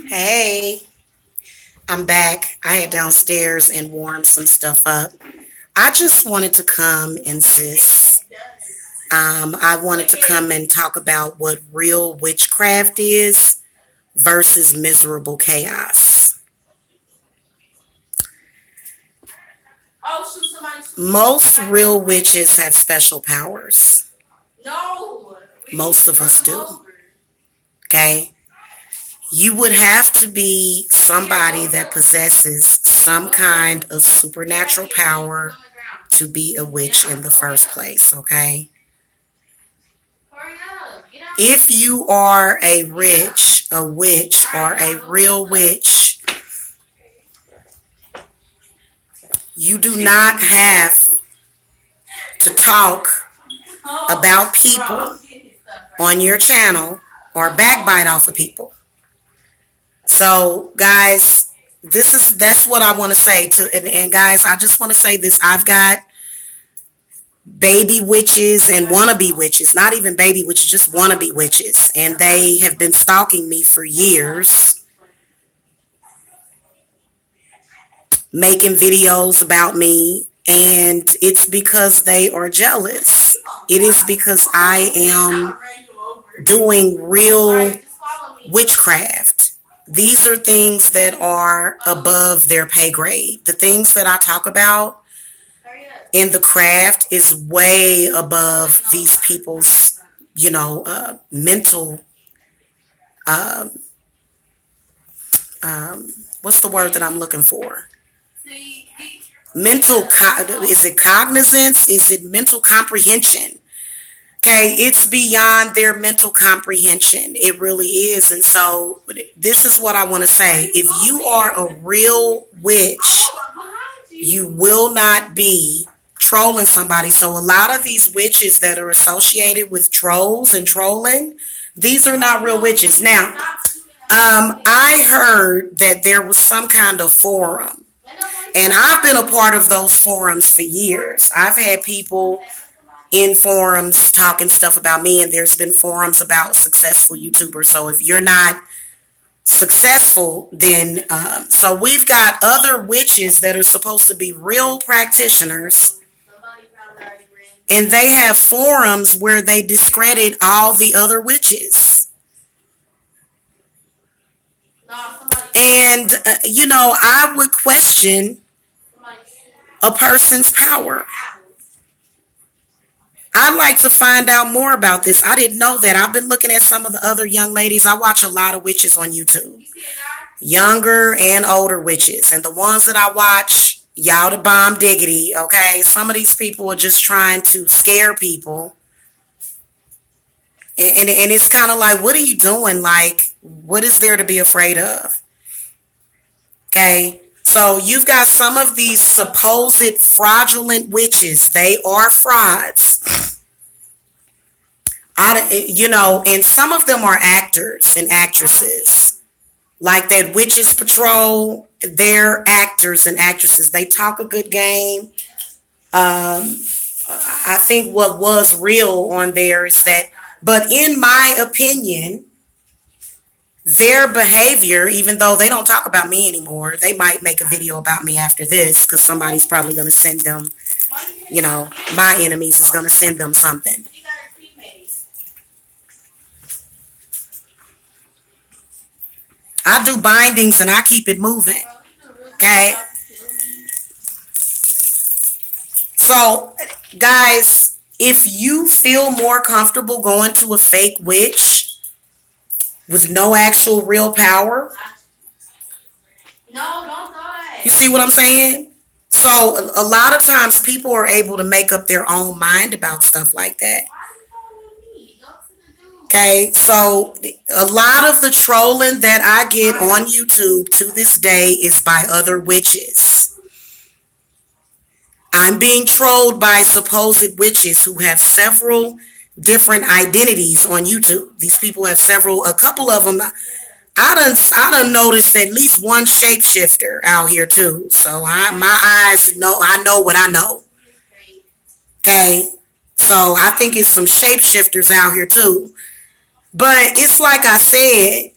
Hey, I'm back. I had downstairs and warmed some stuff up. I just wanted to come and sis. I wanted to come and talk about what real witchcraft is versus miserable chaos. Most real witches have special powers. Most of us do. Okay? You would have to be somebody that possesses some kind of supernatural power to be a witch in the first place, okay? If you are a witch, or a real witch, you do not have to talk about people on your channel or backbite off of people. So, guys, that's what I want to say to, and guys, I just want to say this. I've got baby witches and wannabe witches, not even baby witches, just wannabe witches, and they have been stalking me for years, making videos about me, and it's because they are jealous. It is because I am doing real witchcraft. These are things that are above their pay grade. The things that I talk about in the craft is way above these people's, mental, um, what's the word that I'm looking for? Is it cognizance? Is it mental comprehension? Okay, it's beyond their mental comprehension. It really is. And so this is what I want to say. If you are a real witch, you will not be trolling somebody. So a lot of these witches that are associated with trolls and trolling, these are not real witches. Now, I heard that there was some kind of forum, and I've been a part of those forums for years. I've had people in forums talking stuff about me, and there's been forums about successful YouTubers. So if you're not successful, then so we've got other witches that are supposed to be real practitioners, and they have forums where they discredit all the other witches. And I would question a person's power. I'd like to find out more about this. I didn't know that. I've been looking at some of the other young ladies. I watch a lot of witches on YouTube, younger and older witches. And the ones that I watch, y'all the bomb diggity, okay? Some of these people are just trying to scare people. And it's kind of like, what are you doing? Like, what is there to be afraid of? Okay? So you've got some of these supposed fraudulent witches. They are frauds. And some of them are actors and actresses. Like that Witches Patrol, they're actors and actresses. They talk a good game. I think what was real on there is that, but in my opinion, their behavior, even though they don't talk about me anymore, they might make a video about me after this because somebody's probably going to send them, my enemies is going to send them something. I do bindings and I keep it moving. Okay. So, guys, if you feel more comfortable going to a fake witch with no actual real power. No, don't do it. You see what I'm saying? So a lot of times people are able to make up their own mind about stuff like that. Okay, so a lot of the trolling that I get on YouTube to this day is by other witches. I'm being trolled by supposed witches who have several different identities on YouTube. These people have a couple of them. I done noticed at least one shapeshifter out here too. So my eyes know, I know what I know. Okay. So I think it's some shapeshifters out here too. But it's like I said,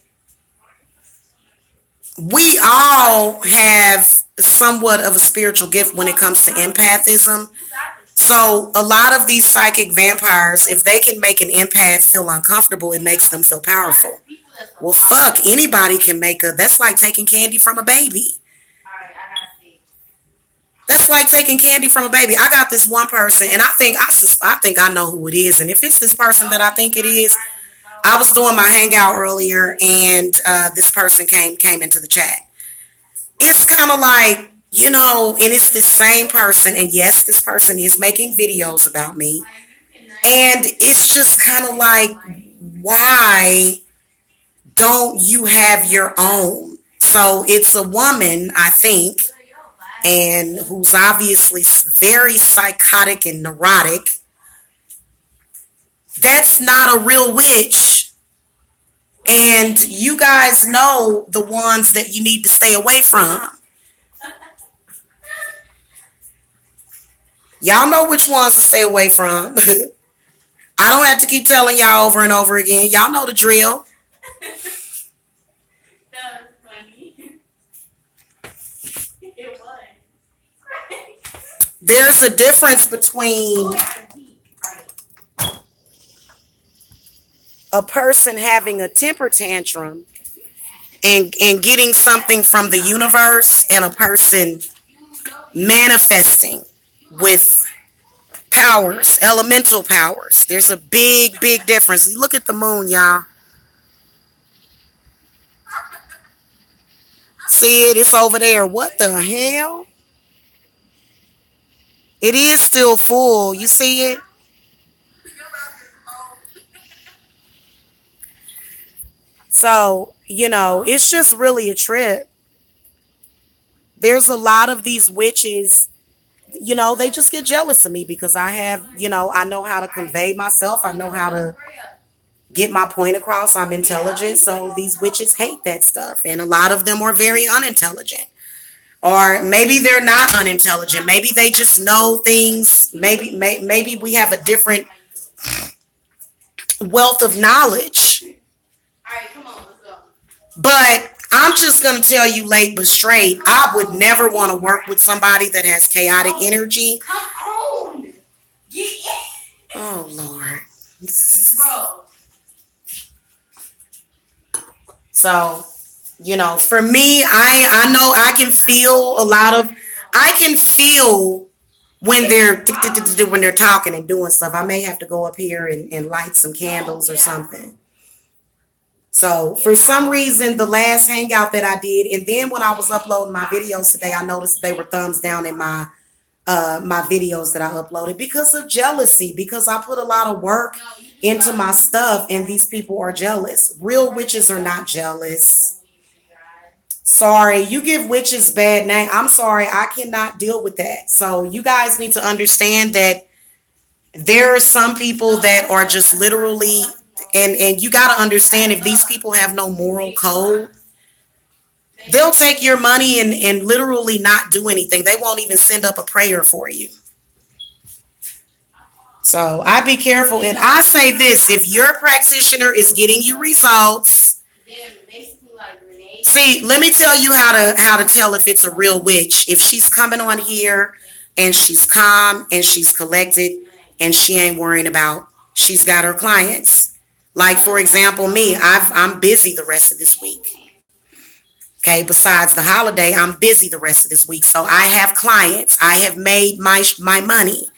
we all have somewhat of a spiritual gift when it comes to empathism. So a lot of these psychic vampires, if they can make an empath feel uncomfortable, it makes them feel powerful. Well, fuck, anybody can make that's like taking candy from a baby. That's like taking candy from a baby. I got this one person, and I think I know who it is. And if it's this person that I think it is, I was doing my hangout earlier, and this person came into the chat. It's kind of like, and it's the same person, and yes, this person is making videos about me, and it's just kind of like, why don't you have your own? So it's a woman, I think, and who's obviously very psychotic and neurotic. That's not a real witch. And you guys know the ones that you need to stay away from. Y'all know which ones to stay away from. I don't have to keep telling y'all over and over again. Y'all know the drill. There's a difference between a person having a temper tantrum and getting something from the universe, and a person manifesting with powers, elemental powers. There's a big, big difference. Look at the moon, y'all. See it? It's over there. What the hell? It is still full. You see it? So, it's just really a trip. There's a lot of these witches, they just get jealous of me because I have, I know how to convey myself. I know how to get my point across. I'm intelligent. So these witches hate that stuff. And a lot of them are very unintelligent. Or maybe they're not unintelligent. Maybe they just know things. Maybe we have a different wealth of knowledge. All right, come on, let's go. But I'm just going to tell you late but straight, I would never want to work with somebody that has chaotic energy. Come on. Oh, Lord. Bro. So, for me, I know I can feel when they're talking and doing stuff. I may have to go up here and light some candles or something. So for some reason, the last hangout that I did, and then when I was uploading my videos today, I noticed they were thumbs down in my videos that I uploaded because of jealousy, because I put a lot of work into my stuff and these people are jealous. Real witches are not jealous. Sorry, you give witches bad name. I'm sorry, I cannot deal with that. So you guys need to understand that there are some people that are just literally, and you got to understand, if these people have no moral code, they'll take your money and literally not do anything. They won't even send up a prayer for you. So I be careful. And I say this, if your practitioner is getting you results, see, let me tell you how to tell if it's a real witch. If she's coming on here and she's calm and she's collected and she ain't worrying about, she's got her clients. Like, for example, me, I'm busy the rest of this week. Okay, besides the holiday, I'm busy the rest of this week. So I have clients. I have made my money.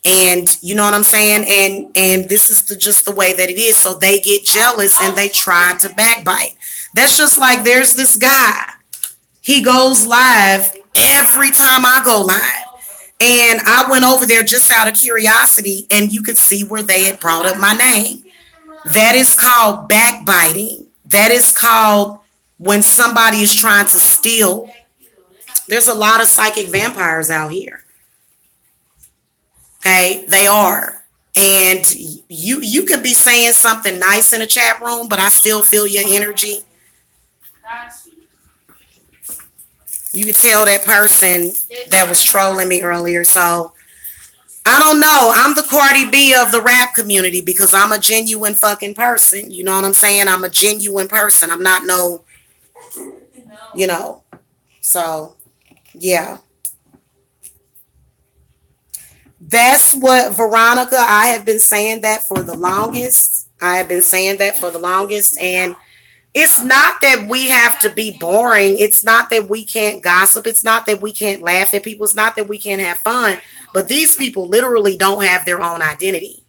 And you know what I'm saying? And this is just the way that it is. So they get jealous and they try to backbite. That's just like, there's this guy. He goes live every time I go live. And I went over there just out of curiosity, and you could see where they had brought up my name. That is called backbiting. That is called when somebody is trying to steal. There's a lot of psychic vampires out here. Okay, they are. And you could be saying something nice in a chat room, but I still feel your energy. You could tell that person that was trolling me earlier. So I don't know. I'm the Cardi B of the rap community because I'm a genuine fucking person. You know what I'm saying? I'm a genuine person. I'm not no you know. So, yeah. That's what, Veronica, I have been saying that for the longest. I have been saying that for the longest. And it's not that we have to be boring. It's not that we can't gossip. It's not that we can't laugh at people. It's not that we can't have fun. But these people literally don't have their own identity.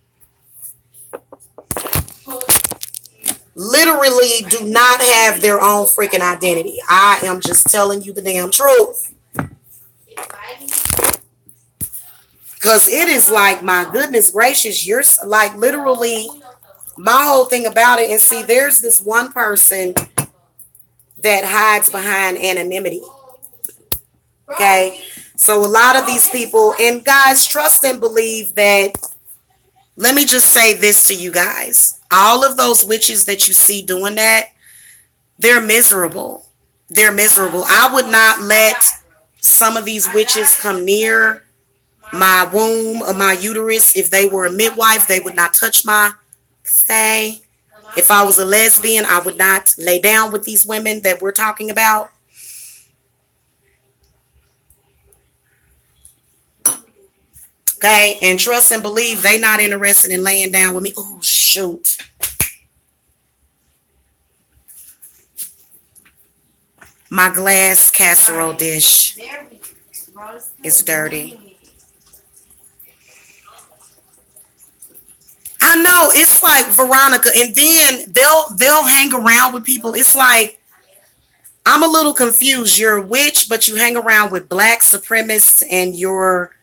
Literally do not have their own freaking identity. I am just telling you the damn truth. Because it is like, my goodness gracious, you're like literally my whole thing about it. And see, there's this one person that hides behind anonymity. Okay. So a lot of these people, and guys, trust and believe that, let me just say this to you guys. All of those witches that you see doing that, they're miserable. They're miserable. I would not let some of these witches come near my womb or my uterus. If they were a midwife, they would not touch my stay. If I was a lesbian, I would not lay down with these women that we're talking about. Okay, and trust and believe they not interested in laying down with me. Oh, shoot. My glass casserole dish is dirty. I know, it's like, Veronica, and then they'll hang around with people. It's like, I'm a little confused. You're a witch, but you hang around with black supremacists, and you're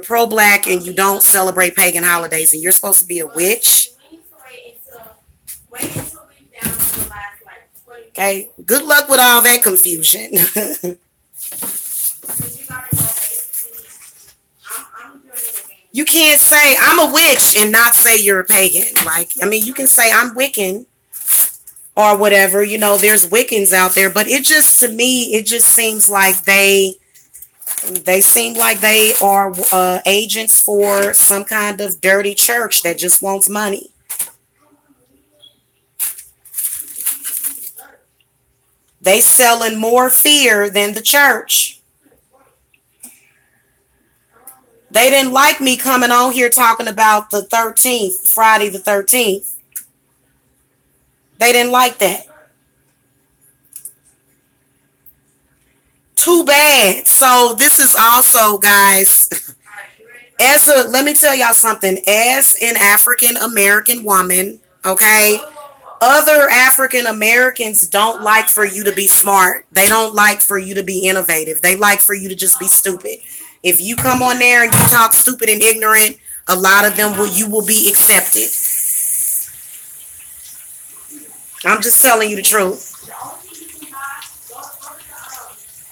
pro-black, and you don't celebrate pagan holidays, and you're supposed to be a witch. Okay, good luck with all that confusion. You can't say I'm a witch and not say you're a pagan. Like, I mean, you can say I'm Wiccan or whatever. You know, there's Wiccans out there, but it just, to me, it just seems like they seem like they are agents for some kind of dirty church that just wants money. They selling more fear than the church. They didn't like me coming on here talking about the 13th, Friday the 13th. They didn't like that. Too bad. So this is also, guys, let me tell y'all something. As an African American woman, okay, other African Americans don't like for you to be smart. They don't like for you to be innovative. They like for you to just be stupid. If you come on there and you talk stupid and ignorant, a lot of them you will be accepted. I'm just telling you the truth.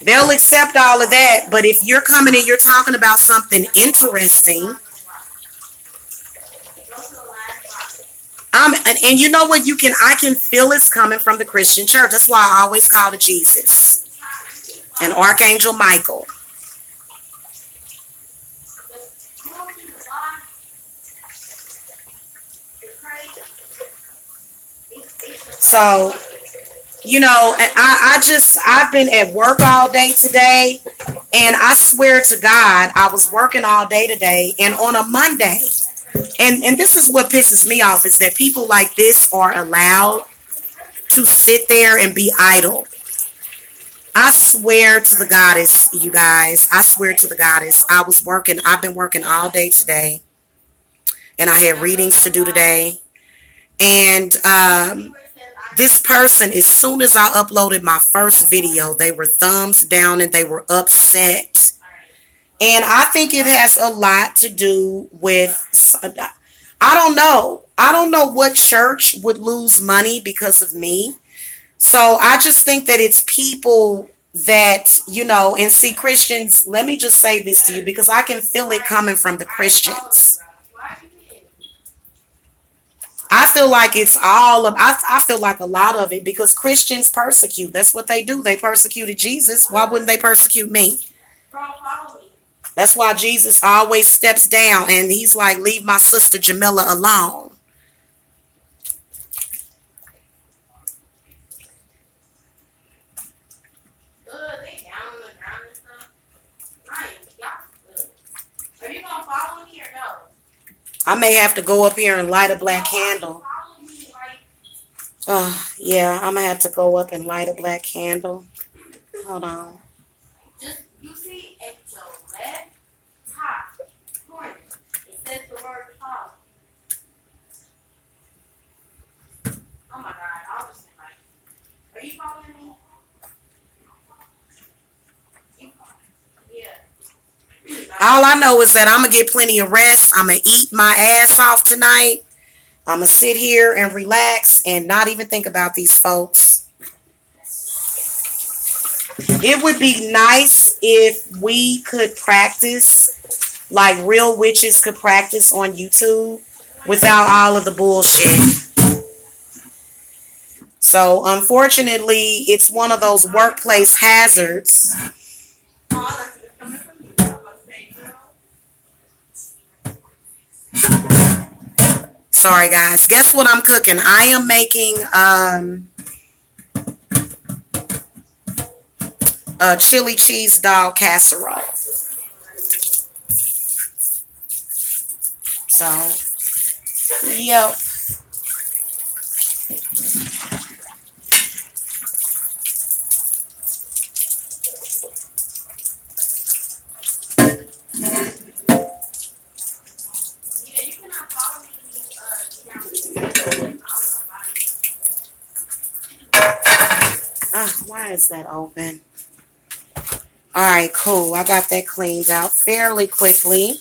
They'll accept all of that, but if you're coming and you're talking about something interesting, and you know what, I can feel it's coming from the Christian church. That's why I always call it Jesus and Archangel Michael. So, you know, I've been at work all day today, and I swear to God, I was working all day today, and on a Monday, and this is what pisses me off, is that people like this are allowed to sit there and be idle. I swear to the goddess, you guys, I swear to the goddess, I've been working all day today, and I had readings to do today, and this person, as soon as I uploaded my first video, they were thumbs down and they were upset. And I think it has a lot to do with, I don't know. I don't know what church would lose money because of me. So I just think that it's people that, you know, and see, Christians, let me just say this to you, because I can feel it coming from the Christians. I feel like I feel like a lot of it, because Christians persecute. That's what they do. They persecuted Jesus. Why wouldn't they persecute me? That's why Jesus always steps down and he's like, leave my sister Jamila alone. I may have to go up here and light a black candle. Yeah, I'm gonna have to go up and light a black candle. Hold on. Just you see at the left top corner, it says the word top. Oh my God, I was like, are you following me? Yeah. All I know is that I'm gonna get plenty of rest. I'm gonna eat my ass off tonight. I'm gonna sit here and relax and not even think about these folks. It would be nice if we could practice, like real witches could practice on YouTube without all of the bullshit. So unfortunately, it's one of those workplace hazards. Sorry guys, guess what I'm cooking? I am making a chili cheese dog casserole. So, yep. Why is that open? All right, cool. I got that cleaned out fairly quickly.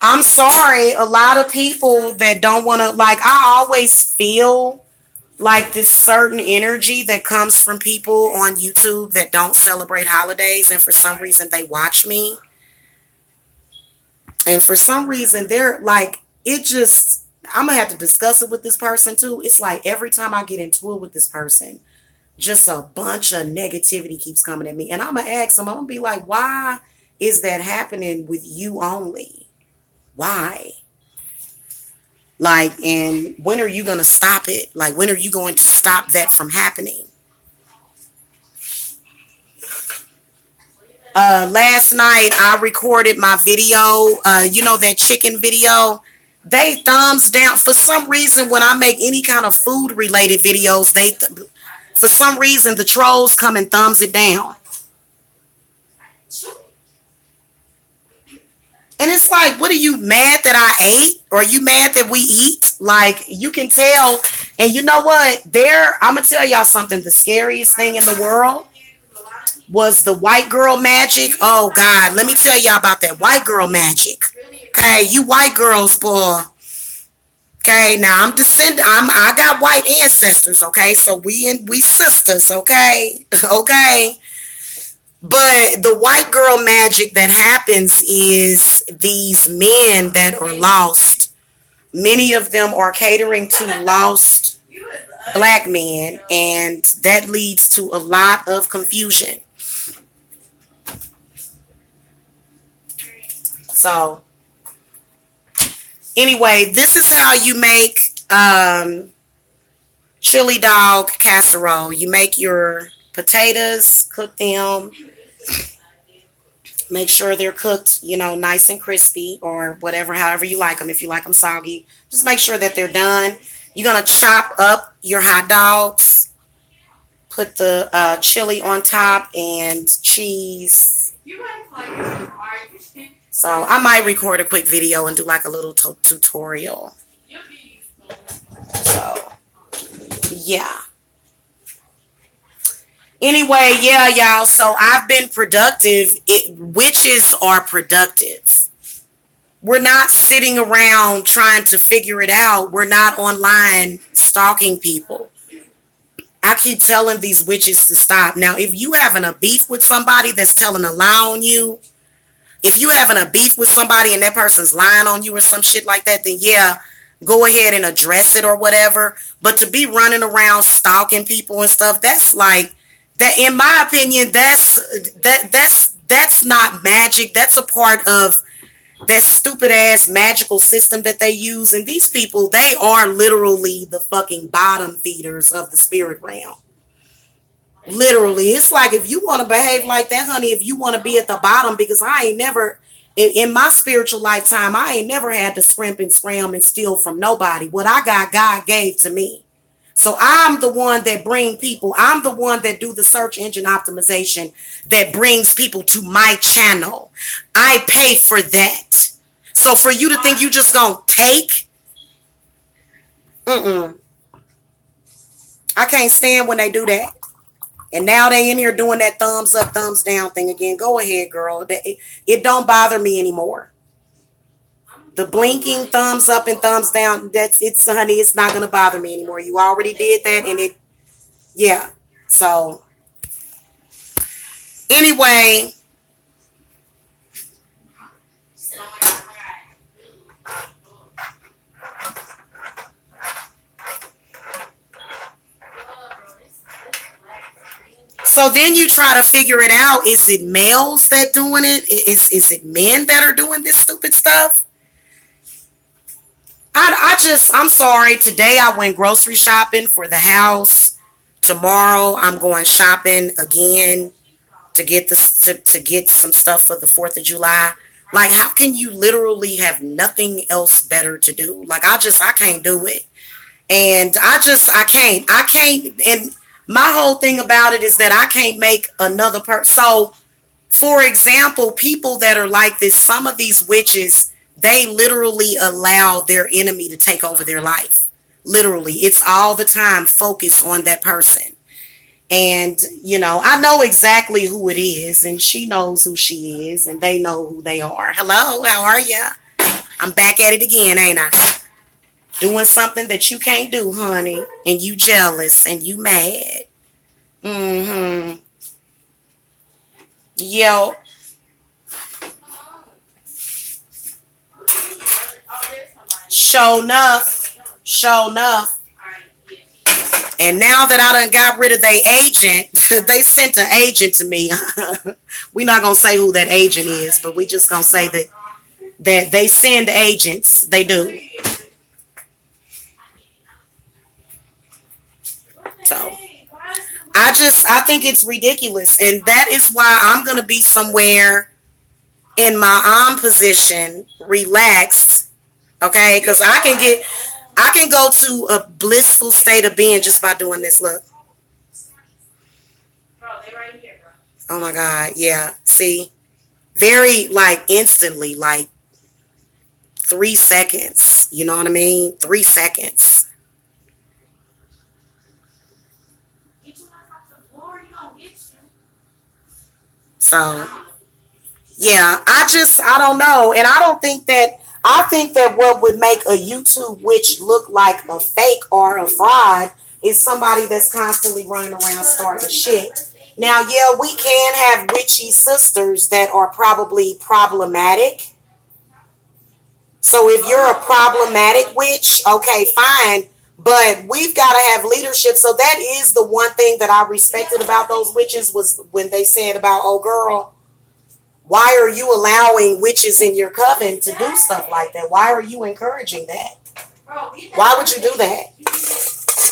I'm sorry, a lot of people that don't want to, like, I always feel like this certain energy that comes from people on YouTube that don't celebrate holidays, and for some reason they watch me. And for some reason they're like, it just, I'm going to have to discuss it with this person too. It's like every time I get into it with this person, just a bunch of negativity keeps coming at me. And I'm going to ask them, I'm going to be like, why is that happening with you only? Why? Like, and when are you going to stop it? Like, when are you going to stop that from happening? Last night I recorded my video, you know, that chicken video. They thumbs down. For some reason, when I make any kind of food related videos, for some reason, the trolls come and thumbs it down. And it's like, what are you mad that I ate? Or are you mad that we eat? Like, you can tell. And you know what? I'm going to tell y'all something. The scariest thing in the world was the white girl magic. Oh, God. Let me tell y'all about that white girl magic. Okay, you white girls, boy. Okay, now I'm descendant. I got white ancestors, okay? So we sisters, okay? Okay. But the white girl magic that happens is these men that are lost. Many of them are catering to lost black men, and that leads to a lot of confusion. So, anyway, this is how you make chili dog casserole. You make your potatoes, cook them. Make sure they're cooked, you know, nice and crispy, or whatever, however you like them. If you like them soggy, just make sure that they're done. You're going to chop up your hot dogs, put the chili on top, and cheese. So I might record a quick video and do like a little tutorial. So, yeah. Anyway, yeah, y'all. So I've been productive. Witches are productive. We're not sitting around trying to figure it out. We're not online stalking people. I keep telling these witches to stop. Now, if you having a beef with somebody that's telling a lie on you, if you having a beef with somebody and that person's lying on you or some shit like that, then yeah, go ahead and address it or whatever. But to be running around stalking people and stuff, that's like, that, in my opinion, that's that's not magic. That's a part of that stupid ass magical system that they use. And these people, they are literally the fucking bottom feeders of the spirit realm. Literally. It's like, if you want to behave like that, honey, if you want to be at the bottom, because I ain't never, in my spiritual lifetime, I ain't never had to scrimp and scram and steal from nobody. What I got, God gave to me. So I'm the one that bring people. I'm the one that do the search engine optimization that brings people to my channel. I pay for that. So for you to think you just gonna take, I can't stand when they do that. And now they in here doing that thumbs up, thumbs down thing again. Go ahead, girl. It don't bother me anymore. The blinking thumbs up and thumbs down, honey, it's not going to bother me anymore. You already did that, and yeah. So, anyway. So then you try to figure it out. Is it males that doing it? Is it men that are doing this stupid stuff? I'm sorry. Today I went grocery shopping for the house. Tomorrow I'm going shopping again to get to get some stuff for the 4th of July. Like, how can you literally have nothing else better to do? Like, I can't do it. And I can't. And my whole thing about it is that I can't make another person. So, for example, people that are like this, some of these witches, they literally allow their enemy to take over their life. Literally. It's all the time focused on that person. And, I know exactly who it is, and she knows who she is, and they know who they are. Hello, how are you? I'm back at it again, ain't I? Doing something that you can't do, honey, and you jealous, and you mad. Yo. Show enough. And now that I done got rid of their agent, they sent an agent to me. We're not going to say who that agent is, but we just going to say that they send agents. They do. So I think it's ridiculous. And that is why I'm going to be somewhere in my own position, relaxed. Okay. Because I can go to a blissful state of being just by doing this. Look. Oh my God. Yeah. See, very instantly, 3 seconds. You know what I mean? 3 seconds. So, yeah, I don't know. And I think that what would make a YouTube witch look like a fake or a fraud is somebody that's constantly running around starting shit. Now, yeah, we can have witchy sisters that are probably problematic. So if you're a problematic witch, okay, fine. But we've got to have leadership. So that is the one thing that I respected about those witches, was when they said about, oh, girl, why are you allowing witches in your coven to do stuff like that? Why are you encouraging that? Why would you do that?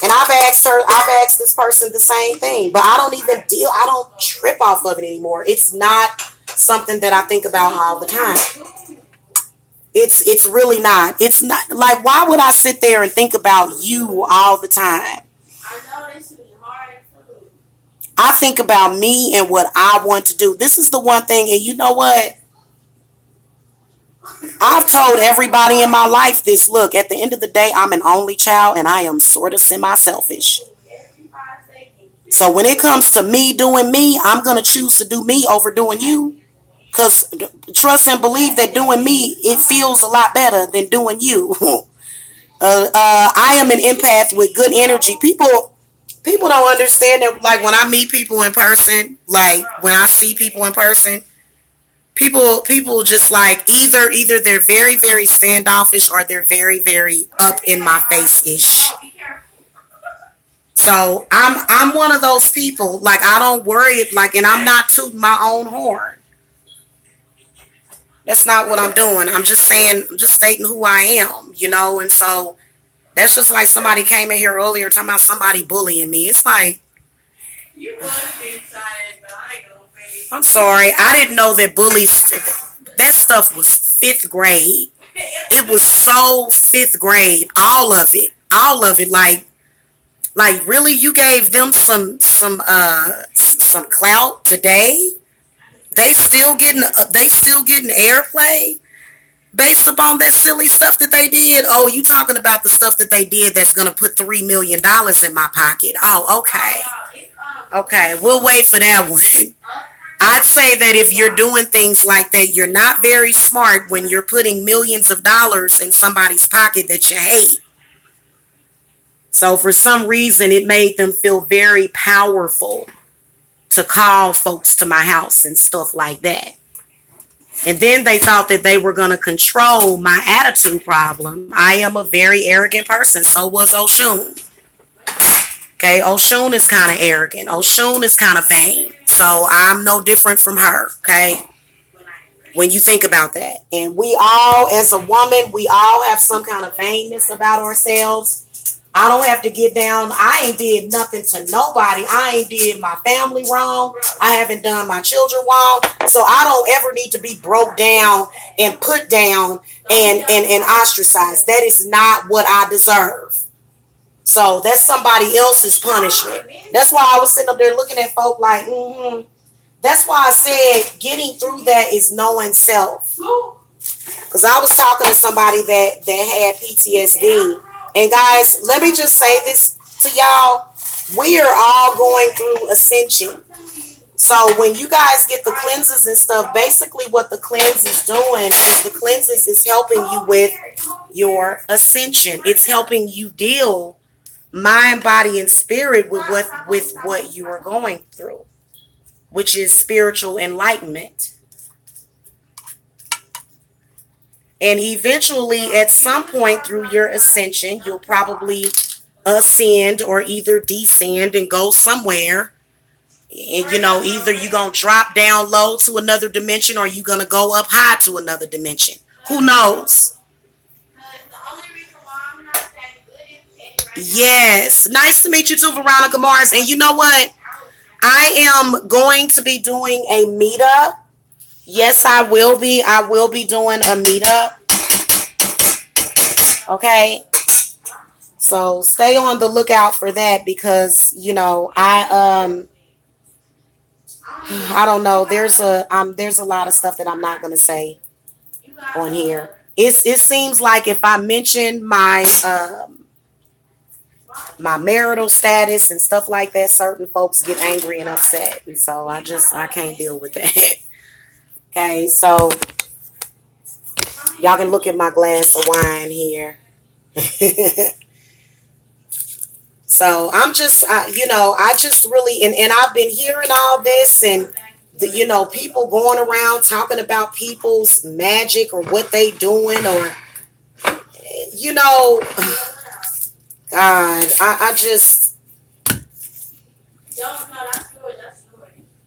And I've asked this person the same thing, but I don't trip off of it anymore. It's not something that I think about all the time. It's really not. It's not like, why would I sit there and think about you all the time? I think about me and what I want to do. This is the one thing, and you know what? I've told everybody in my life this. Look, at the end of the day, I'm an only child, and I am sort of semi-selfish. So when it comes to me doing me, I'm going to choose to do me over doing you. Because trust and believe that doing me, it feels a lot better than doing you. I am an empath with good energy. People don't understand that. Like, when I meet people in person, like when I see people in person, people just like either they're very, very standoffish, or they're very, very up in my face ish. So I'm one of those people. Like, I don't worry. Like, and I'm not tooting my own horn. That's not what I'm doing. I'm just saying, I'm just stating who I am, you know, and so that's just like somebody came in here earlier talking about somebody bullying me. It's like, You was excited, but I ain't gonna face. I'm sorry. I didn't know that bullies, that stuff was fifth grade. It was so fifth grade. All of it. All of it. Like really, you gave them some clout today. They still getting airplay based upon that silly stuff that they did. Oh, you talking about the stuff that they did that's gonna put $3 million in my pocket. Oh, okay. Okay, we'll wait for that one. I'd say that if you're doing things like that, you're not very smart when you're putting millions of dollars in somebody's pocket that you hate. So for some reason, it made them feel very powerful to call folks to my house and stuff like that. And then they thought that they were going to control my attitude problem. I am a very arrogant person. So was Oshun. Okay, Oshun is kind of arrogant. Oshun is kind of vain. So I'm no different from her, okay? When you think about that. And we all, as a woman, we all have some kind of vainness about ourselves. I don't have to get down. I ain't did nothing to nobody. I ain't did my family wrong. I haven't done my children wrong. So I don't ever need to be broke down and put down and ostracized. That is not what I deserve. So that's somebody else's punishment. That's why I was sitting up there looking at folk like, That's why I said getting through that is knowing self. Because I was talking to somebody that had PTSD. And guys, let me just say this to y'all. We are all going through ascension. So when you guys get the cleanses and stuff, basically what the cleanse is doing is the cleanses is helping you with your ascension. It's helping you deal mind, body, and spirit with what you are going through, which is spiritual enlightenment. And eventually, at some point through your ascension, you'll probably ascend or either descend and go somewhere. And, either you're going to drop down low to another dimension or you're going to go up high to another dimension. Who knows? Yes. Nice to meet you too, Veronica Mars. And you know what? I am going to be doing a meetup. Yes, I will be. I will be doing a meetup. Okay. So stay on the lookout for that because, I don't know. There's a lot of stuff that I'm not going to say on here. It seems like if I mention my marital status and stuff like that, certain folks get angry and upset. And so I can't deal with that. Okay, so y'all can look at my glass of wine here. So I'm just, I just really, and I've been hearing all this and, people going around talking about people's magic or what they doing or, God, I just,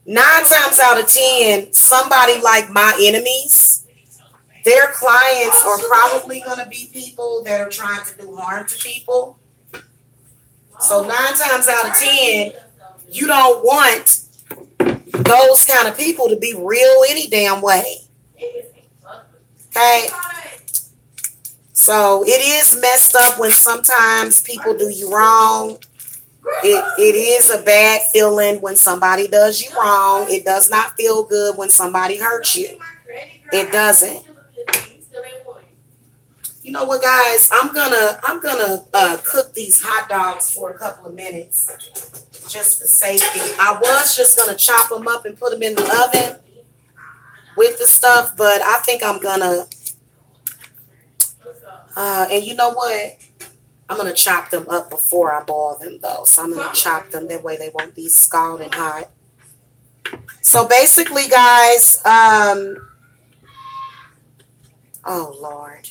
9 times out of 10, somebody like my enemies, their clients are probably going to be people that are trying to do harm to people. So 9 times out of 10, you don't want those kind of people to be real any damn way. Okay? So it is messed up when sometimes people do you wrong. It is a bad feeling when somebody does you wrong. It does not feel good when somebody hurts you. It doesn't. You know what, guys? I'm gonna cook these hot dogs for a couple of minutes, just for safety. I was just gonna chop them up and put them in the oven with the stuff, but I think I'm gonna. And you know what? I'm gonna chop them up before I boil them, though. So I'm gonna chop them that way they won't be scalding hot. So basically, guys, oh Lord.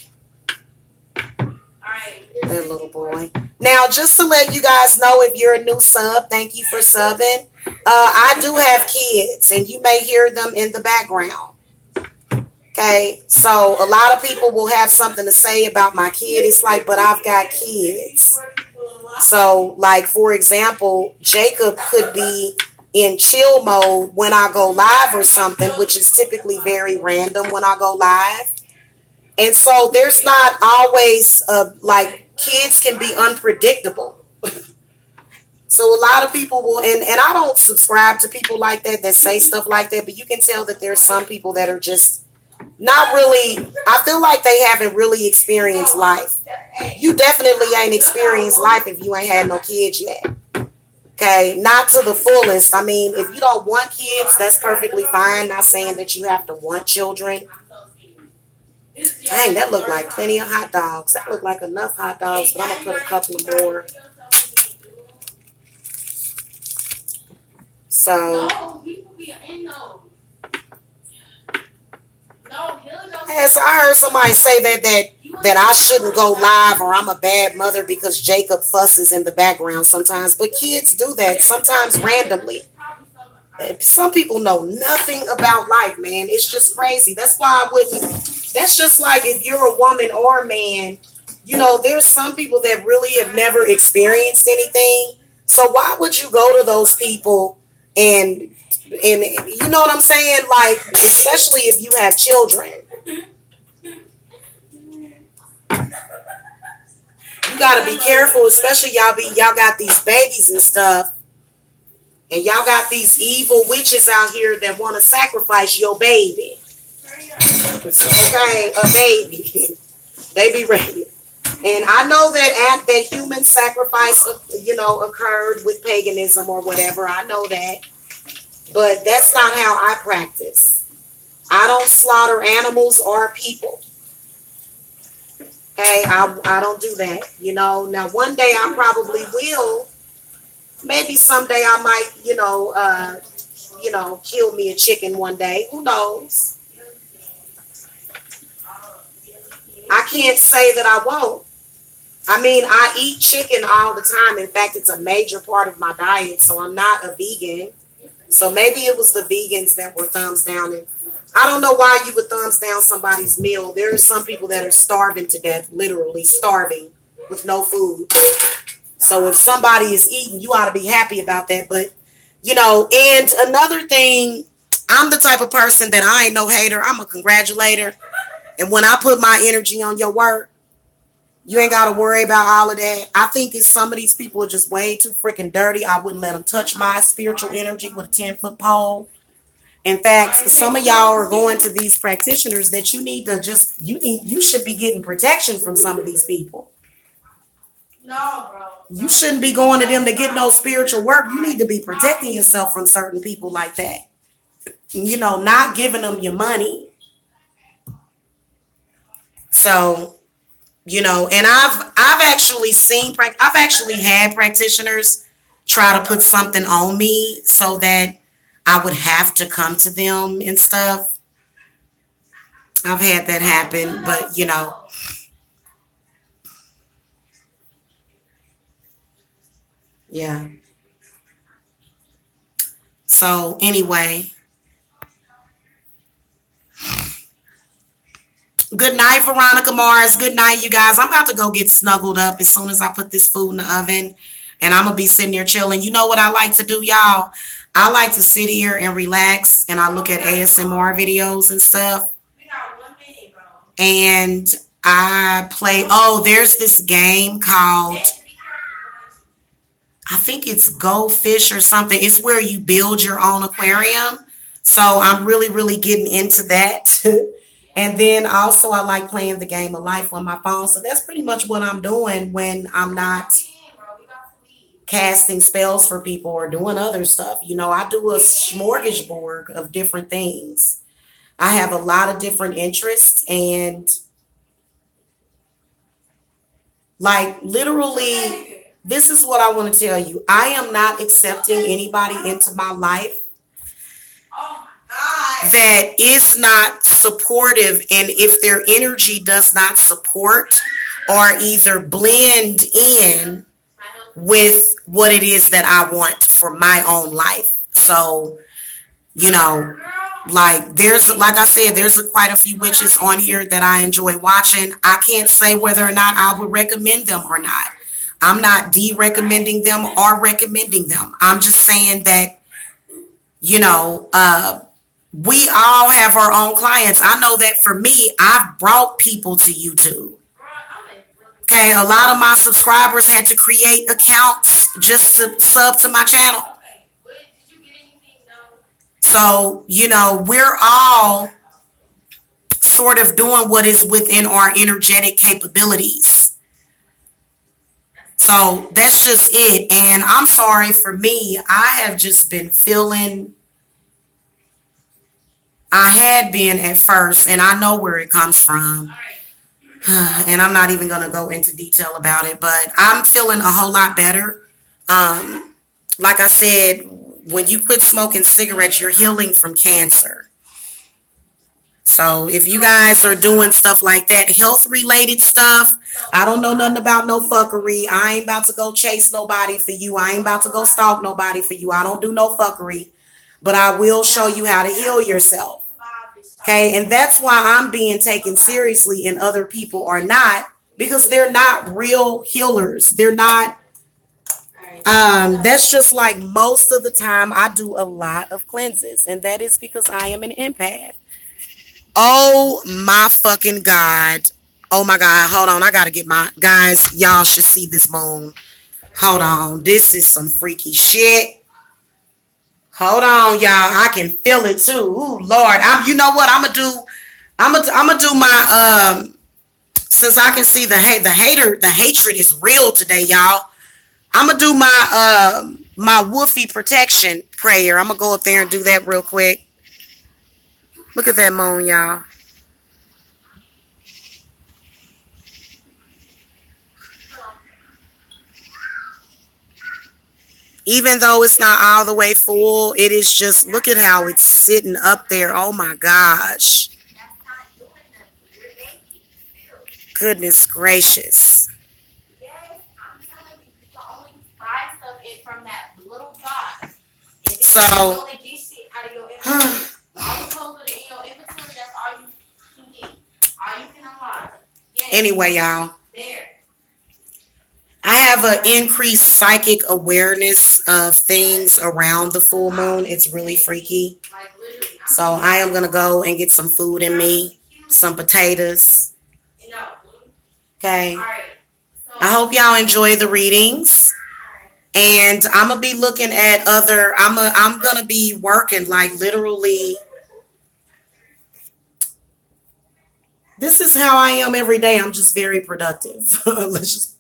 That little boy. Now, just to let you guys know, if you're a new sub, thank you for subbing. I do have kids, and you may hear them in the background. Okay, so a lot of people will have something to say about my kid. It's like, but I've got kids. So, like, for example, Jacob could be in chill mode when I go live or something, which is typically very random when I go live. And so there's not always, like, kids can be unpredictable. So a lot of people will, and I don't subscribe to people like that say stuff like that, but you can tell that there's some people that are just not really, I feel like they haven't really experienced life. You definitely ain't experienced life if you ain't had no kids yet. Okay, not to the fullest. I mean, if you don't want kids, that's perfectly fine. Not saying that you have to want children. Dang, that looked like plenty of hot dogs. That looked like enough hot dogs, but I'm going to put a couple more. So, as I heard somebody say that I shouldn't go live or I'm a bad mother because Jacob fusses in the background sometimes. But kids do that sometimes randomly. Some people know nothing about life, man. It's just crazy. That's why I wouldn't. That's just like if you're a woman or a man, you know, there's some people that really have never experienced anything. So why would you go to those people and you know what I'm saying? Like, especially if you have children. You gotta be careful, especially y'all got these babies and stuff. And y'all got these evil witches out here that want to sacrifice your baby. Okay, a baby. They be ready. And I know that human sacrifice, you know, occurred with paganism or whatever. I know that. But that's not how I practice. I don't slaughter animals or people. Okay, I don't do that. You know, now one day I probably will. Maybe someday I might, kill me a chicken one day. Who knows? I can't say that I won't. I mean, I eat chicken all the time. In fact, it's a major part of my diet, so I'm not a vegan. So maybe it was the vegans that were thumbs down. And I don't know why you would thumbs down somebody's meal. There are some people that are starving to death, literally starving with no food. So if somebody is eating, you ought to be happy about that. But, you know, and another thing, I'm the type of person that I ain't no hater. I'm a congratulator. And when I put my energy on your work, you ain't got to worry about all of that. I think it's some of these people are just way too freaking dirty. I wouldn't let them touch my spiritual energy with a 10-foot pole. In fact, some of y'all are going to these practitioners that you should be getting protection from some of these people. No, bro. You shouldn't be going to them to get no spiritual work. You need to be protecting yourself from certain people like that. You know, not giving them your money. So, you know, and I've actually had practitioners try to put something on me so that I would have to come to them and stuff. I've had that happen, but you know. Yeah. So anyway, good night, Veronica Mars. Good night, you guys. I'm about to go get snuggled up as soon as I put this food in the oven, and I'm gonna be sitting there chilling. You know what I like to do, y'all? I like to sit here and relax, and I look at ASMR videos and stuff. And I play. Oh, there's this game called, I think it's Go Fish or something. It's where you build your own aquarium. So I'm really, really getting into that. And then also I like playing the game of life on my phone. So that's pretty much what I'm doing when I'm not casting spells for people or doing other stuff. You know, I do a smorgasbord of different things. I have a lot of different interests, and like literally, this is what I want to tell you. I am not accepting anybody into my life that is not supportive, and if their energy does not support or either blend in with what it is that I want for my own life. So, you know, Like like I said, there's quite a few witches on here that I enjoy watching. I can't say whether or not I would recommend them or not. I'm not de-recommending them or recommending them. I'm just saying that, you know, we all have our own clients. I know that for me, I've brought people to YouTube. Okay, a lot of my subscribers had to create accounts just to sub to my channel. So, you know, we're all sort of doing what is within our energetic capabilities. So that's just it. And I'm sorry, for me, I have just been feeling, I had been at first, and I know where it comes from. And I'm not even going to go into detail about it, but I'm feeling a whole lot better. Like I said, when you quit smoking cigarettes, you're healing from cancer. So if you guys are doing stuff like that, health related stuff, I don't know nothing about no fuckery. I ain't about to go chase nobody for you. I ain't about to go stalk nobody for you. I don't do no fuckery, but I will show you how to heal yourself. Okay. And that's why I'm being taken seriously and other people are not, because they're not real healers. They're not. That's just like most of the time I do a lot of cleanses, and that is because I am an empath. Oh my fucking God. Oh my God. Hold on. I got to get my guys. Y'all should see this moon. Hold on. This is some freaky shit. Hold on, y'all. I can feel it too. Ooh, Lord. You know what? I'm gonna do my since I can see the hatred is real today, y'all. I'm gonna do my woofy protection prayer. I'm gonna go up there and do that real quick. Look at that moon, y'all. Even though it's not all the way full, it is just, look at how it's sitting up there. Oh my gosh. Goodness gracious. So, anyway, y'all, I have an increased psychic awareness of things around the full moon. It's really freaky. So I am going to go and get some food in me, some potatoes. Okay. I hope y'all enjoy the readings. And I'm going to be looking at I'm going to be working like literally. This is how I am every day. I'm just very productive. Let's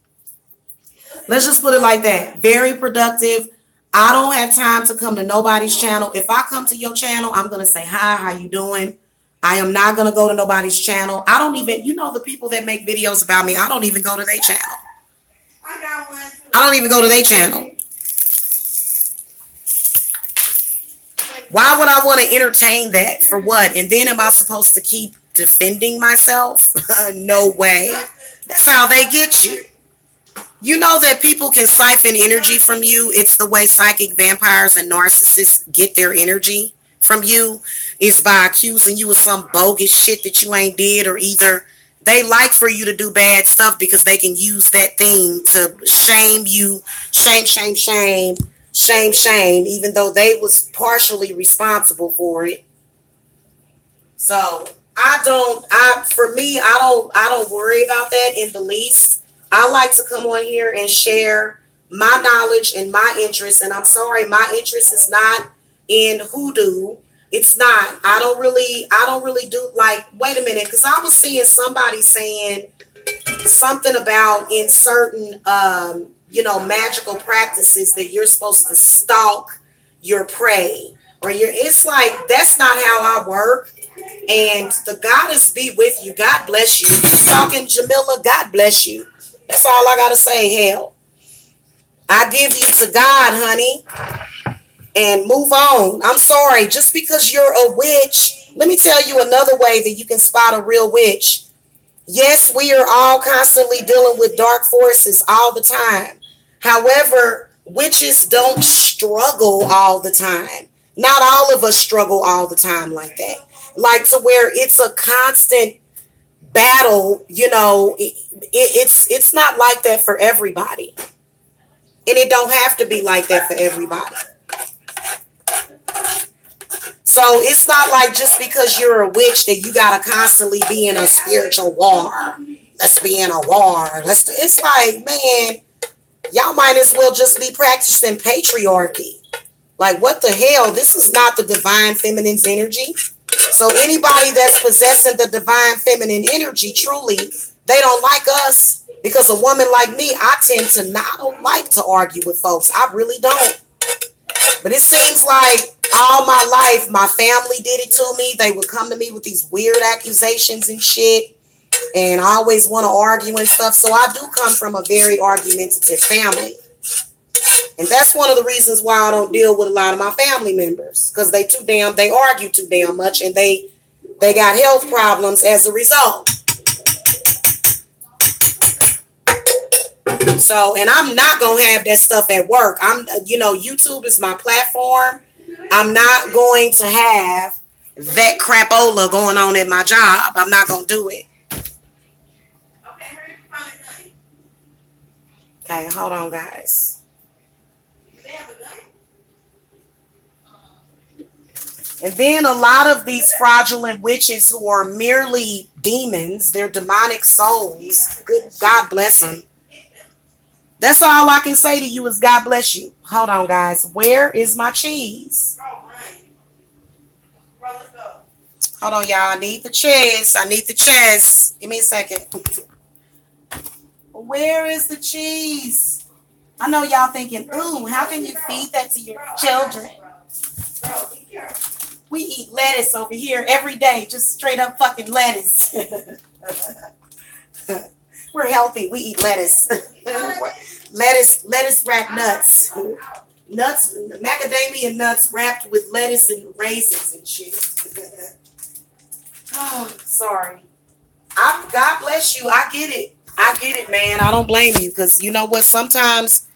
just put it like that. Very productive. I don't have time to come to nobody's channel. If I come to your channel, I'm going to say, hi, how you doing? I am not going to go to nobody's channel. I don't even, the people that make videos about me, I don't even go to their channel. I don't even go to their channel. Why would I want to entertain that? For what? And then am I supposed to keep defending myself? No way. That's how they get you. You know that people can siphon energy from you. It's the way psychic vampires and narcissists get their energy from you, is by accusing you of some bogus shit that you ain't did, or either they like for you to do bad stuff because they can use that thing to shame you, shame, even though they was partially responsible for it. So I don't worry about that in the least. I like to come on here and share my knowledge and my interests. And I'm sorry, my interest is not in hoodoo. It's not. I don't really do, like, wait a minute, because I was seeing somebody saying something about in certain magical practices that you're supposed to stalk your prey. It's like, that's not how I work. And the goddess be with you. God bless you. If you're talking Jamila, God bless you. That's all I gotta say. Hell, I give you to God, honey, and move on. I'm sorry. Just because you're a witch, let me tell you another way that you can spot a real witch. Yes, we are all constantly dealing with dark forces all the time. However, witches don't struggle all the time. Not all of us struggle all the time like that. Like to where it's a constant battle, it's not like that for everybody. And it don't have to be like that for everybody. So it's not like just because you're a witch that you gotta constantly be in a spiritual war. Let's be in a war. It's like, man, y'all might as well just be practicing patriarchy. Like, what the hell? This is not the divine feminine's energy. So anybody that's possessing the divine feminine energy, truly, they don't like us. Because a woman like me, I tend to not like to argue with folks. I really don't. But it seems like all my life, my family did it to me. They would come to me with these weird accusations and shit. And I always want to argue and stuff. So I do come from a very argumentative family. And that's one of the reasons why I don't deal with a lot of my family members. Because they argue too damn much. And they got health problems as a result. So, and I'm not going to have that stuff at work. YouTube is my platform. I'm not going to have that crapola going on at my job. I'm not going to do it. Okay, hold on, guys. And then a lot of these fraudulent witches who are merely demons, they're demonic souls. Good God bless them. That's all I can say to you is God bless you. Hold on, guys. Where is my cheese? Hold on, y'all. I need the cheese. Give me a second. Where is the cheese? I know y'all thinking, ooh, how can you feed that to your children? We eat lettuce over here every day. Just straight up fucking lettuce. We're healthy. We eat lettuce. lettuce wrapped nuts. Macadamia nuts wrapped with lettuce and raisins and shit. Oh, sorry. God bless you. I get it, man. I don't blame you because you know what? Sometimes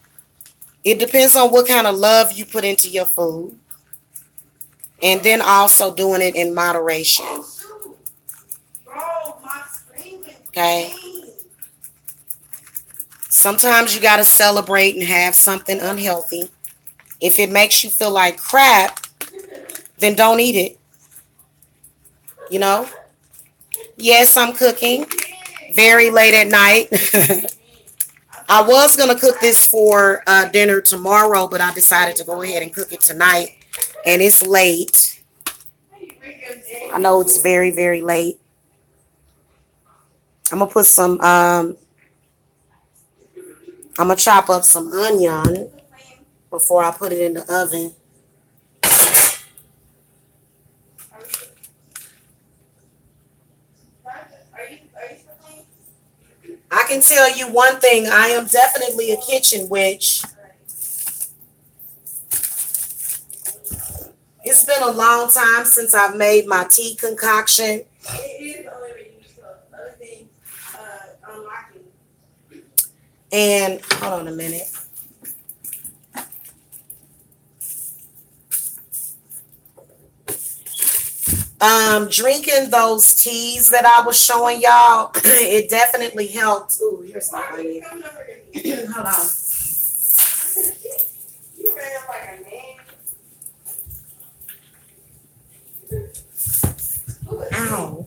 it depends on what kind of love you put into your food. And then also doing it in moderation. Okay? Sometimes you got to celebrate and have something unhealthy. If it makes you feel like crap, then don't eat it. You know? Yes, I'm cooking. Very late at night. I was going to cook this for dinner tomorrow, but I decided to go ahead and cook it tonight. And it's late. I know it's very, very late. I'm going to put some, I'm going to chop up some onion before I put it in the oven. I can tell you one thing. I am definitely a kitchen witch. It's been a long time since I've made my tea concoction. And hold on a minute. Drinking those teas that I was showing y'all, it definitely helped. Ooh, here's my onion. Hold on. Ow.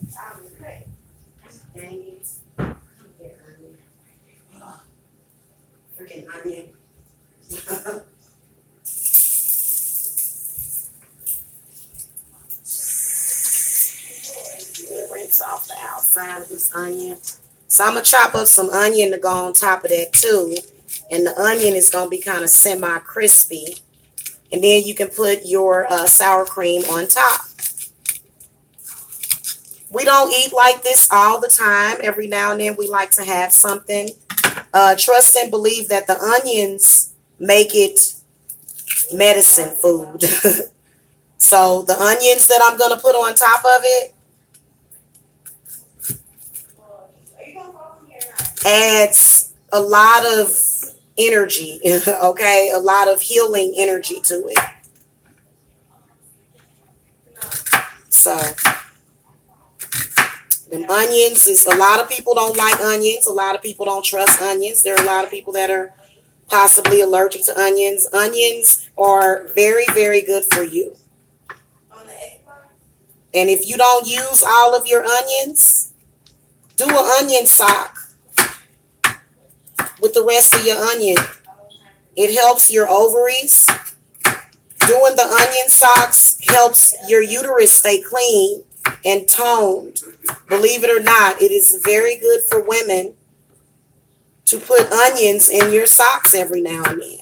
Dang it. Freaking onion. Rinse off the outside of this onion. So I'm going to chop up some onion to go on top of that too. And the onion is going to be kind of semi-crispy. And then you can put your sour cream on top. We don't eat like this all the time. Every now and then we like to have something. Trust and believe that the onions make it medicine food. So the onions that I'm going to put on top of it adds a lot of energy, okay? A lot of healing energy to it. So, them onions is, a lot of people don't like onions. A lot of people don't trust onions. There are a lot of people that are possibly allergic to onions. Onions are very, very good for you. And if you don't use all of your onions, do an onion sock with the rest of your onion. It helps your ovaries. Doing the onion socks helps your uterus stay clean and toned. Believe it or not, it is very good for women to put onions in your socks every now and then.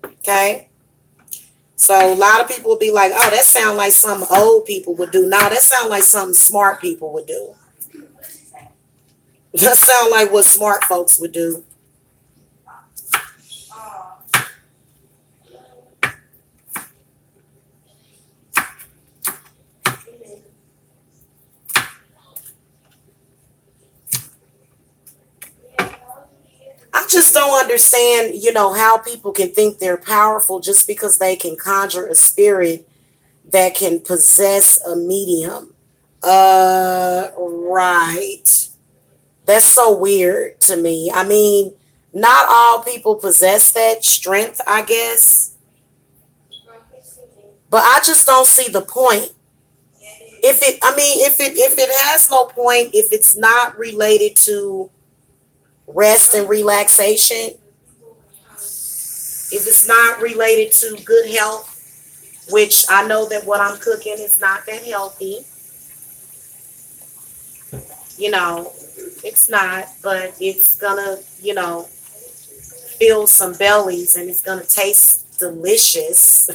Okay? So a lot of people will be like, oh, that sounds like something old people would do. No, that sounds like something smart people would do. That sounds like what smart folks would do. I just don't understand, how people can think they're powerful just because they can conjure a spirit that can possess a medium. Right. That's so weird to me. I mean, not all people possess that strength, I guess. But I just don't see the point. If it has no point, if it's not related to rest and relaxation, if it's not related to good health, which I know that what I'm cooking is not that healthy. It's not, but it's gonna, fill some bellies and it's gonna taste delicious.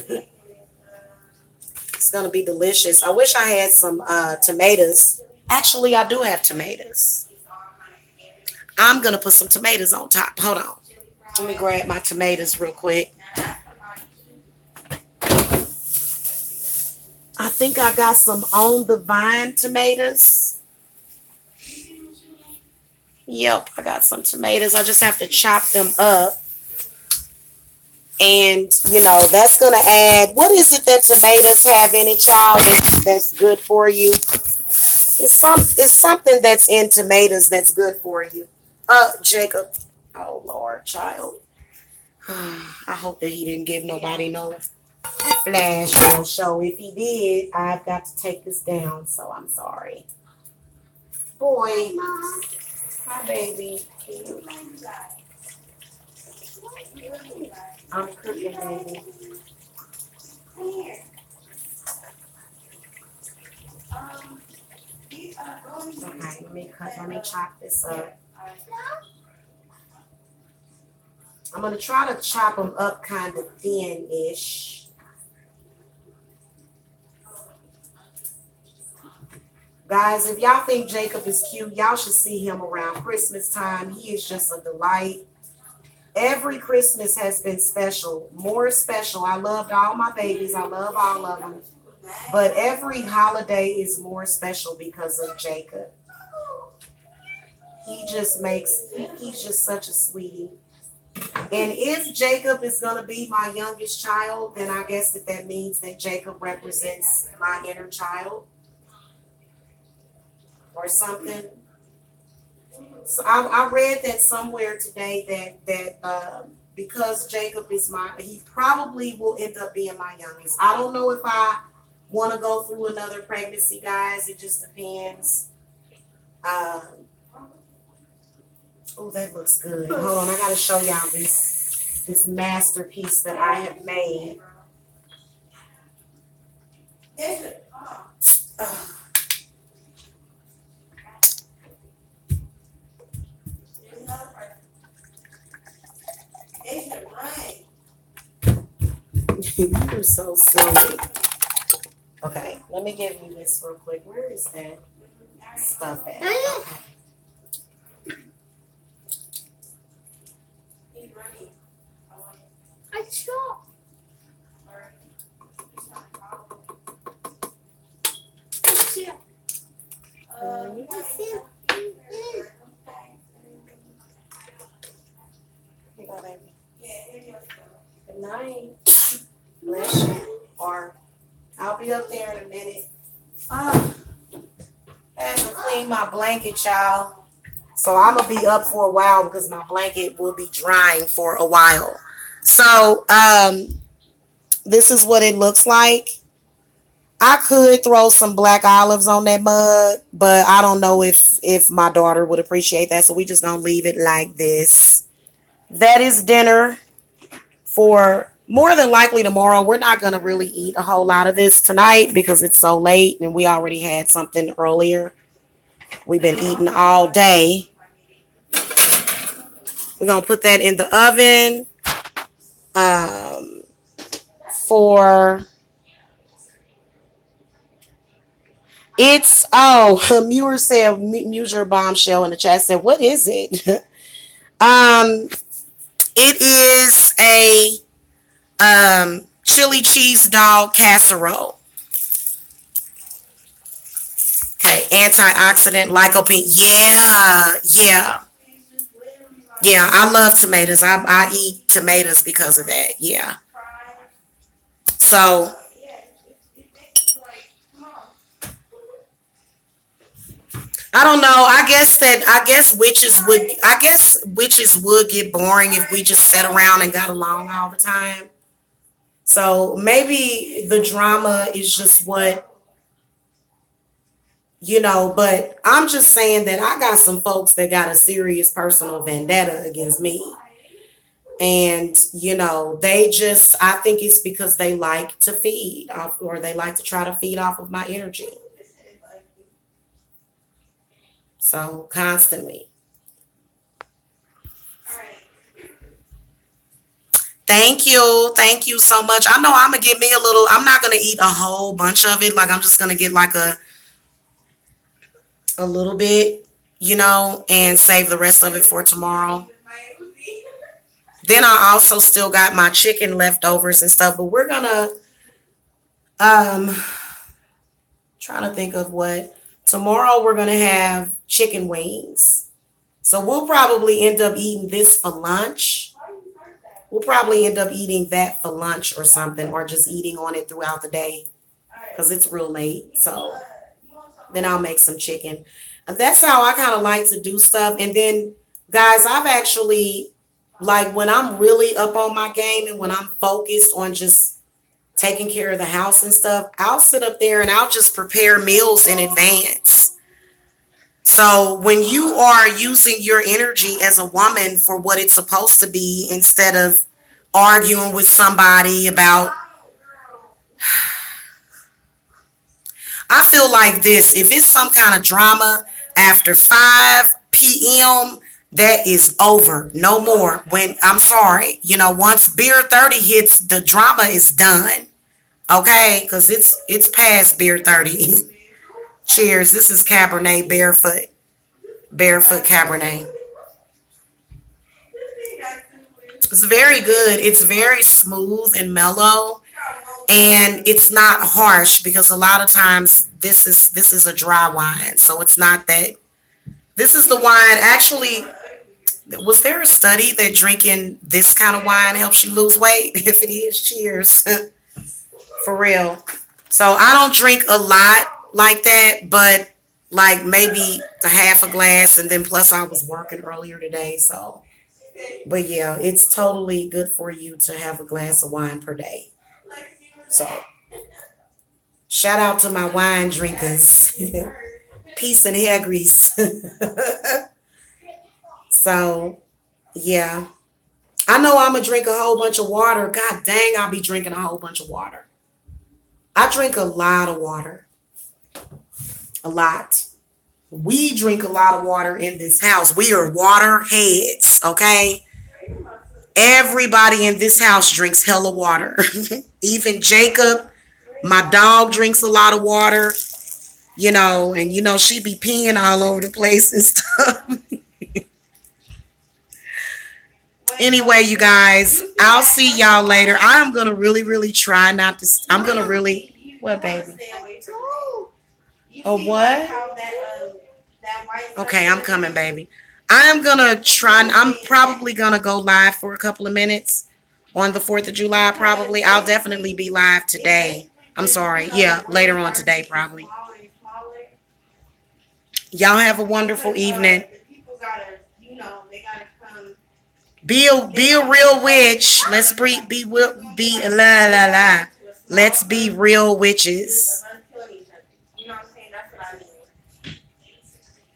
It's gonna be delicious. I wish I had some tomatoes. Actually, I do have tomatoes. I'm gonna put some tomatoes on top. Hold on. Let me grab my tomatoes real quick. I think I got some on the vine tomatoes. Yep, I got some tomatoes. I just have to chop them up. And, that's going to add, what is it that tomatoes have in it, child, that's good for you? It's something that's in tomatoes that's good for you. Jacob. Oh, Lord, child. I hope that he didn't give nobody no flash on show. If he did, I've got to take this down, so I'm sorry. Boy. Hi, baby. I'm cooking, baby. Okay, let me chop this up. I'm going to try to chop them up kind of thin-ish. Guys, if y'all think Jacob is cute, y'all should see him around Christmas time. He is just a delight. Every Christmas has been special, more special. I loved all my babies. I love all of them. But every holiday is more special because of Jacob. He's just such a sweetie. And if Jacob is going to be my youngest child, then I guess that means that Jacob represents my inner child or something. So I read that somewhere today that because Jacob is he probably will end up being my youngest. I don't know if I want to go through another pregnancy, guys. It just depends. Oh, that looks good. Hold on, I gotta show y'all this masterpiece that I have made. You're so silly. Okay, let me give you this real quick. Where is that stuff at? Okay. I chop. Here you go, baby. Good night. Bless you. far. I'll be up there in a minute. I have to clean my blanket, y'all. So I'm gonna be up for a while because my blanket will be drying for a while. So this is what it looks like. I could throw some black olives on that mug, but I don't know if my daughter would appreciate that. So we just gonna leave it like this. That is dinner for more than likely tomorrow. We're not gonna really eat a whole lot of this tonight because it's so late and we already had something earlier. We've been eating all day. We're gonna put that in the oven for it's Muir said Muir bombshell in the chat said, what is it? It is a chili cheese dog casserole. Okay, antioxidant, lycopene. Yeah. I love tomatoes. I eat tomatoes because of that. Yeah. So I don't know. I guess witches would get boring if we just sat around and got along all the time. So maybe the drama is just what but I'm just saying that I got some folks that got a serious personal vendetta against me. And, I think it's because they like to feed off, or they like to try to feed off of my energy. So constantly. Thank you. Thank you so much. I know I'm going to get me a little, I'm not going to eat a whole bunch of it. Like I'm just going to get like a little bit, and save the rest of it for tomorrow. Then I also still got my chicken leftovers and stuff, but we're gonna trying to think of what tomorrow we're gonna have chicken wings. So we'll probably end up eating this for lunch. We'll probably end up eating that for lunch or something, or just eating on it throughout the day because it's real late. So then I'll make some chicken. That's how I kind of like to do stuff. And then, guys, I've actually, like, when I'm really up on my game and when I'm focused on just taking care of the house and stuff, I'll sit up there and I'll just prepare meals in advance. So when you are using your energy as a woman for what it's supposed to be, instead of arguing with somebody about, I feel like this, if it's some kind of drama after 5 p.m., that is over. No more. I'm sorry, once beer 30 hits, the drama is done. Okay? Because it's past beer 30. Cheers. This is Cabernet Barefoot. Barefoot Cabernet. It's very good. It's very smooth and mellow. And it's not harsh because a lot of times this is a dry wine. So it's not that. This is the wine. Actually, was there a study that drinking this kind of wine helps you lose weight? If it is, cheers. For real. So I don't drink a lot like that, but like maybe a half a glass, and then plus I was working earlier today. So, but yeah, it's totally good for you to have a glass of wine per day. So, shout out to my wine drinkers. Peace and hair grease. So, yeah. I know I'm going to drink a whole bunch of water. God dang, I'll be drinking a whole bunch of water. I drink a lot of water. A lot. We drink a lot of water in this house. We are water heads, okay? Everybody in this house drinks hella water. Even Jacob, my dog, drinks a lot of water. And she be peeing all over the place and stuff. Anyway, you guys, I'll see y'all later. I'm going to really, really try not to. I'm going to really. What, baby? Oh, what? Okay, I'm coming, baby. I'm going to try. I'm probably going to go live for a couple of minutes. on the 4th of July, probably. I'll definitely be live today. I'm sorry. Yeah, later on today, probably. Y'all have a wonderful evening. People gotta, they gotta come. Be a real witch. Let's be la la la. Let's be real witches. You know what I'm saying? That's what I mean.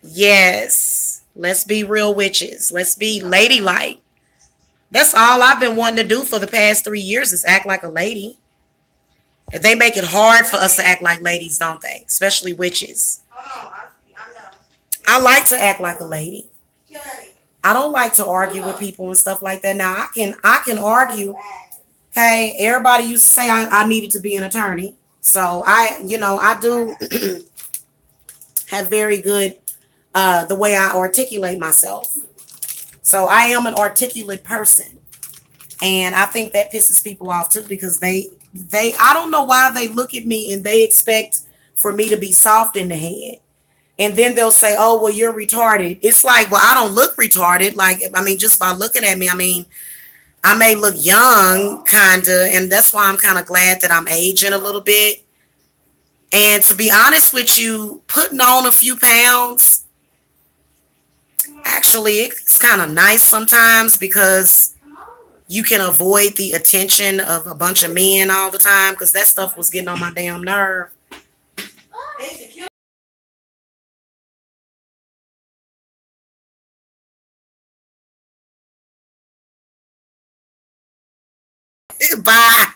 Yes. Let's be real witches. Let's be ladylike. That's all I've been wanting to do for the past 3 years is act like a lady. They make it hard for us to act like ladies, don't they? Especially witches. Hold on, I know. I like to act like a lady. I don't like to argue with people and stuff like that. Now I can argue. Hey, everybody used to say I needed to be an attorney. So I do have very good the way I articulate myself. So I am an articulate person. And I think that pisses people off too because they I don't know why they look at me and they expect for me to be soft in the head. And then they'll say, "Oh, well, you're retarded." It's like, well, I don't look retarded. Like, I mean, just by looking at me, I mean, I may look young, kind of, and that's why I'm kind of glad that I'm aging a little bit. And to be honest with you, putting on a few pounds, actually, it's kind of nice sometimes because you can avoid the attention of a bunch of men all the time because that stuff was getting on my damn nerve. Bye.